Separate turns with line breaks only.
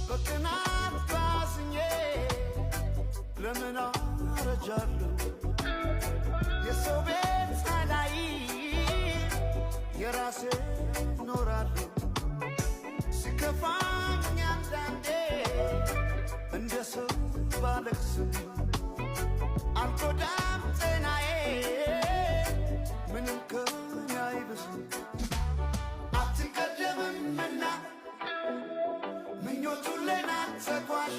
በቅናት ባዝኜ ለምን አረጃለሁ የሰው ቤት ሳላይ የራሴ ኖራለሁ ሲከፋኝ አንዳንዴ እንደ ሰው ባለቅስም አልጎዳም ጤናዬ ምንም ከኔ አይብስም አትቀደምምና ምኞቱን ለናት ተጓዥ